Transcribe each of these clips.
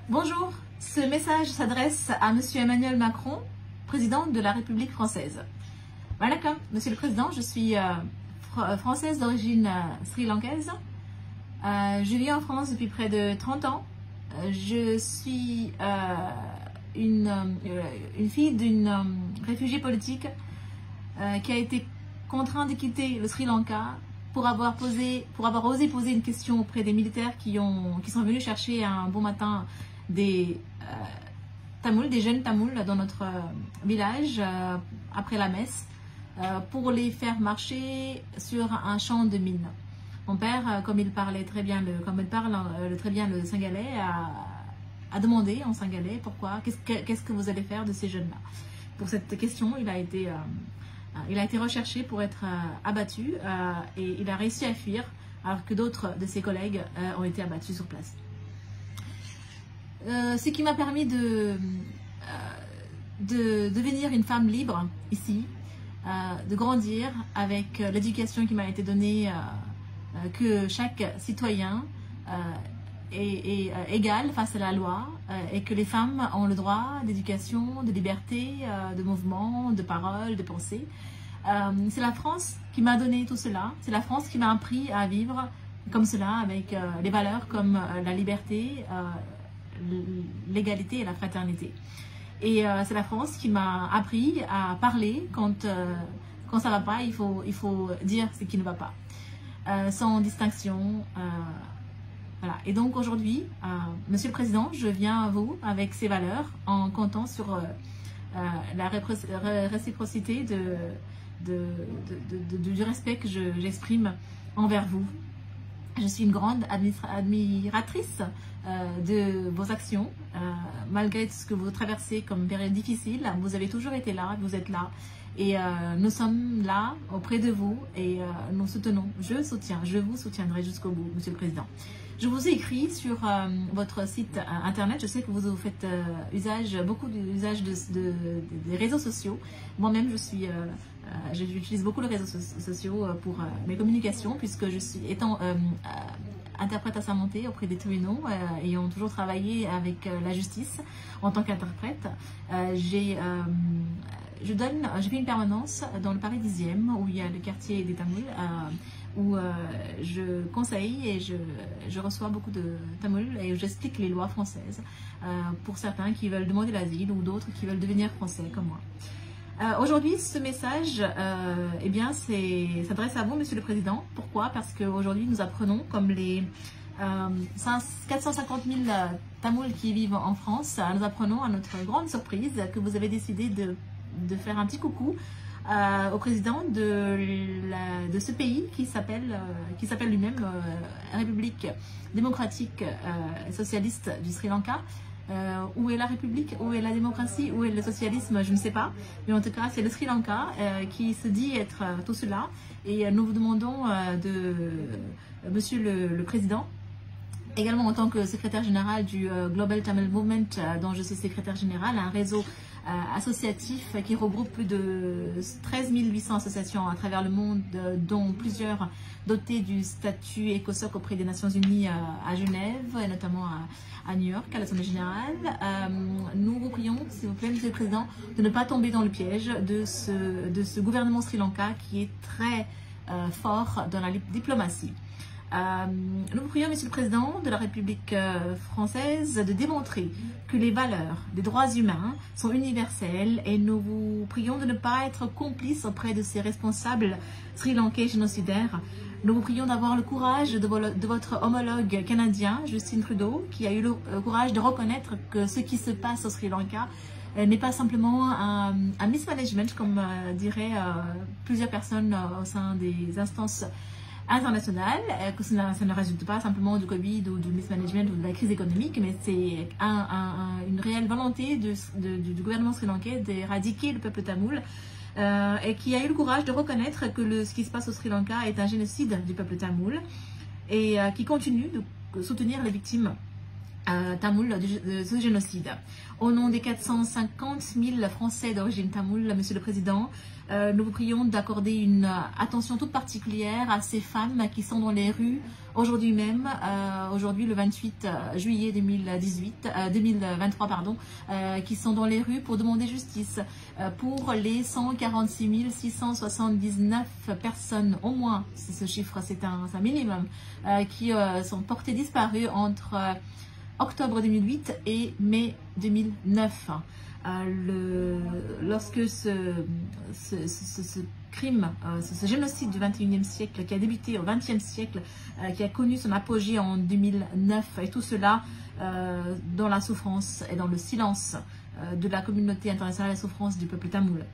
Bonjour, ce message s'adresse à Monsieur Emmanuel Macron, président de la République française. Welcome, Monsieur le Président, je suis française d'origine sri-lankaise. Je vis en France depuis près de 30 ans. Je suis une fille d'une réfugiée politique qui a été contrainte de quitter le Sri Lanka pour avoir osé poser une question auprès des militaires qui sont venus chercher un bon matin des Tamouls, des jeunes Tamouls dans notre village après la messe pour les faire marcher sur un champ de mines. Mon père, comme il parlait très bien très bien le singalais, a demandé en singalais pourquoi, qu'est-ce que vous allez faire de ces jeunes-là. Pour cette question, il a été recherché pour être abattu et il a réussi à fuir alors que d'autres de ses collègues ont été abattus sur place. Ce qui m'a permis de devenir une femme libre ici, de grandir avec l'éducation qui m'a été donnée, que chaque citoyen est égal face à la loi et que les femmes ont le droit d'éducation, de liberté, de mouvement, de parole, de pensée. C'est la France qui m'a donné tout cela, c'est la France qui m'a appris à vivre comme cela, avec les valeurs comme la liberté, l'égalité et la fraternité. Et c'est la France qui m'a appris à parler quand ça ne va pas, il faut dire ce qui ne va pas, sans distinction. Voilà. Et donc aujourd'hui, Monsieur le Président, je viens à vous avec ces valeurs en comptant sur la réciprocité du respect que j'exprime envers vous. Je suis une grande admiratrice de vos actions, malgré ce que vous traversez comme période difficile. Vous avez toujours été là, vous êtes là. Et nous sommes là auprès de vous et nous soutenons. Je vous soutiendrai jusqu'au bout, Monsieur le Président. Je vous ai écrit sur votre site internet. Je sais que vous faites beaucoup d'usage des réseaux sociaux. Moi-même, j'utilise beaucoup les réseaux sociaux pour mes communications, puisque je suis étant interprète assermentée auprès des tribunaux, ayant toujours travaillé avec la justice en tant qu'interprète. J'ai fait une permanence dans le Paris 10e, où il y a le quartier des Tamouls, où je conseille et je reçois beaucoup de Tamouls et j'explique les lois françaises pour certains qui veulent demander l'asile ou d'autres qui veulent devenir français comme moi. Aujourd'hui, ce message s'adresse à vous, Monsieur le Président. Pourquoi? Parce qu'aujourd'hui, nous apprenons, comme les 450 000 Tamouls qui vivent en France, nous apprenons à notre grande surprise que vous avez décidé de faire un petit coucou au président de ce pays qui s'appelle lui-même République démocratique socialiste du Sri Lanka. Où est la République, où est la démocratie, où est le socialisme, je ne sais pas. Mais en tout cas, c'est le Sri Lanka qui se dit être tout cela. Et nous vous demandons Monsieur le Président, également en tant que secrétaire général du Global Tamil Movement, dont je suis secrétaire général, un réseau associatif qui regroupe plus de 13 800 associations à travers le monde, dont plusieurs dotées du statut ECOSOC auprès des Nations Unies à Genève et notamment à New York, à l'Assemblée Générale. Nous vous prions, s'il vous plaît, Monsieur le Président, de ne pas tomber dans le piège de ce gouvernement Sri Lanka qui est très fort dans la diplomatie. Nous vous prions, Monsieur le Président de la République française, de démontrer que les valeurs des droits humains sont universelles et nous vous prions de ne pas être complices auprès de ces responsables sri-lankais génocidaires. Nous vous prions d'avoir le courage de votre homologue canadien, Justin Trudeau, qui a eu le courage de reconnaître que ce qui se passe au Sri Lanka n'est pas simplement un mismanagement, comme diraient plusieurs personnes au sein des instances internationale, que ça ne résulte pas simplement du Covid ou du mismanagement ou de la crise économique, mais c'est une réelle volonté du gouvernement sri-lankais d'éradiquer le peuple tamoul et qui a eu le courage de reconnaître que ce qui se passe au Sri Lanka est un génocide du peuple tamoul et qui continue de soutenir les victimes tamoul de ce génocide. Au nom des 450 000 Français d'origine tamoule, Monsieur le Président, nous vous prions d'accorder une attention toute particulière à ces femmes qui sont dans les rues aujourd'hui même, aujourd'hui le 28 juillet 2023, pardon, qui sont dans les rues pour demander justice pour les 146 679 personnes, au moins, si ce chiffre c'est un minimum, qui sont portées disparues entre octobre 2008 et mai 2009. Lorsque ce crime, ce génocide du 21e siècle qui a débuté au 20e siècle, qui a connu son apogée en 2009, et tout cela dans la souffrance et dans le silence de la communauté internationale, la souffrance du peuple tamoul.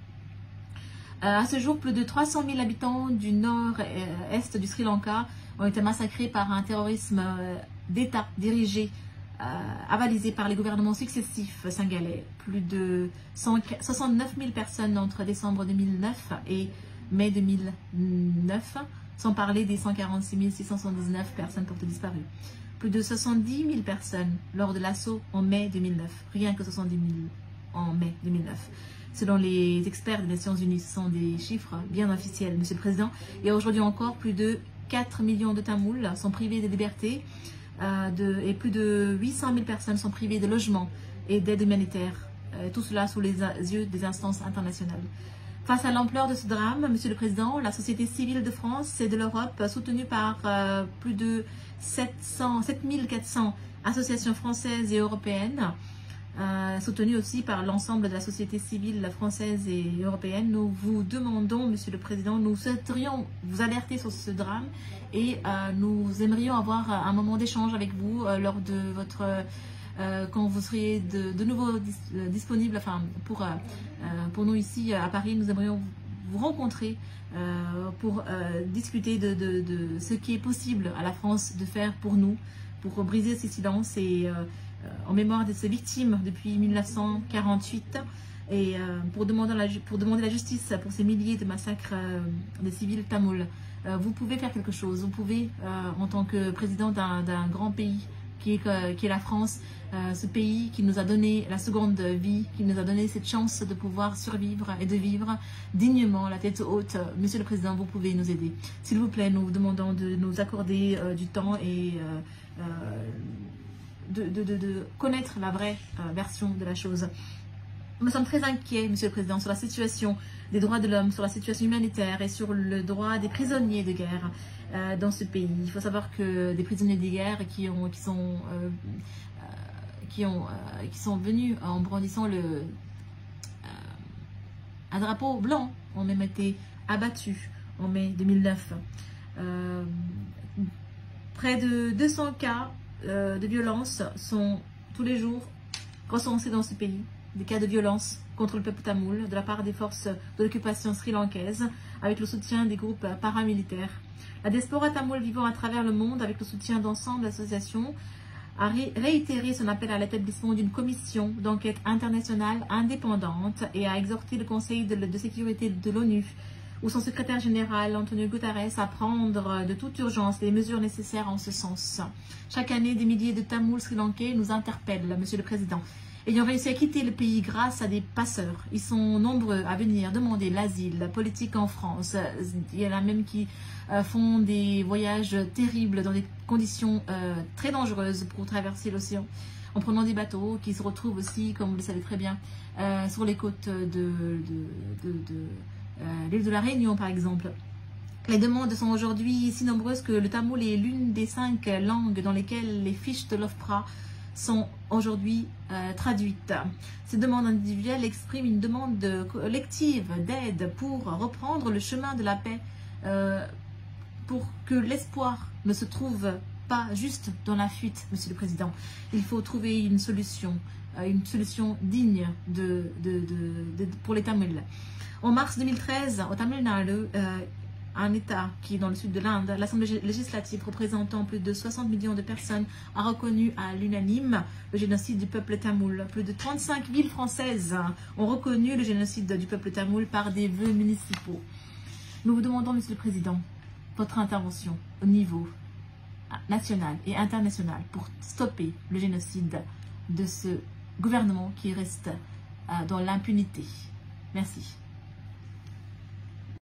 À ce jour, plus de 300 000 habitants du nord-est du Sri Lanka ont été massacrés par un terrorisme d'État dirigé, avalisé par les gouvernements successifs singalais. Plus de 69 000 personnes entre décembre 2009 et mai 2009, sans parler des 146 679 personnes portées disparues. Plus de 70 000 personnes lors de l'assaut en mai 2009, rien que 70 000 en mai 2009. Selon les experts des Nations Unies, ce sont des chiffres bien officiels, Monsieur le Président. Et aujourd'hui encore, plus de 4 millions de Tamouls sont privés de liberté, et plus de 800 000 personnes sont privées de logement et d'aide humanitaire. Tout cela sous les yeux des instances internationales. Face à l'ampleur de ce drame, Monsieur le Président, la société civile de France et de l'Europe, soutenue par plus de 7400 associations françaises et européennes, soutenue aussi par l'ensemble de la société civile française et européenne, nous vous demandons, Monsieur le Président, nous souhaiterions vous alerter sur ce drame et nous aimerions avoir un moment d'échange avec vous lors de votre... quand vous seriez de nouveau disponible, enfin, pour nous ici à Paris, nous aimerions vous rencontrer pour discuter de ce qui est possible à la France de faire pour nous, pour briser ces silences et en mémoire de ces victimes depuis 1948 et pour demander la justice pour ces milliers de massacres des civils tamouls. Vous pouvez faire quelque chose, vous pouvez, en tant que président d'un grand pays qui est la France, ce pays qui nous a donné la seconde vie, qui nous a donné cette chance de pouvoir survivre et de vivre dignement, la tête haute. Monsieur le Président, vous pouvez nous aider. S'il vous plaît, nous vous demandons de nous accorder du temps et de connaître la vraie version de la chose. Nous sommes très inquiets, Monsieur le Président, sur la situation des droits de l'homme, sur la situation humanitaire et sur le droit des prisonniers de guerre dans ce pays. Il faut savoir que des prisonniers de guerre qui sont venus en brandissant un drapeau blanc ont même été abattus en mai 2009. Près de 200 cas de violence sont tous les jours recensés dans ce pays, des cas de violence contre le peuple tamoul de la part des forces de l'occupation sri-lankaise avec le soutien des groupes paramilitaires. La diaspora tamoule vivant à travers le monde avec le soutien d'ensemble d'associations a réitéré son appel à l'établissement d'une commission d'enquête internationale indépendante et a exhorté le Conseil de sécurité de l'ONU ou son secrétaire général, Antonio Guterres, à prendre de toute urgence les mesures nécessaires en ce sens. Chaque année, des milliers de Tamouls sri-lankais nous interpellent, Monsieur le Président, ayant réussi à quitter le pays grâce à des passeurs. Ils sont nombreux à venir demander l'asile politique en France. Il y en a même qui font des voyages terribles dans des conditions très dangereuses pour traverser l'océan, en prenant des bateaux qui se retrouvent aussi, comme vous le savez très bien, sur les côtes de l'île de la Réunion, par exemple. Les demandes sont aujourd'hui si nombreuses que le tamoul est l'une des 5 langues dans lesquelles les fiches de l'OFPRA sont aujourd'hui traduites. Ces demandes individuelles expriment une demande collective d'aide pour reprendre le chemin de la paix, pour que l'espoir ne se trouve pas juste dans la fuite, Monsieur le Président. Il faut trouver une solution digne pour les Tamouls. En mars 2013, au Tamil Nadu, un État qui est dans le sud de l'Inde, l'Assemblée législative représentant plus de 60 millions de personnes a reconnu à l'unanime le génocide du peuple tamoul. Plus de 35 villes françaises ont reconnu le génocide du peuple tamoul par des vœux municipaux. Nous vous demandons, Monsieur le Président, votre intervention au niveau nationale et internationale pour stopper le génocide de ce gouvernement qui reste dans l'impunité. Merci.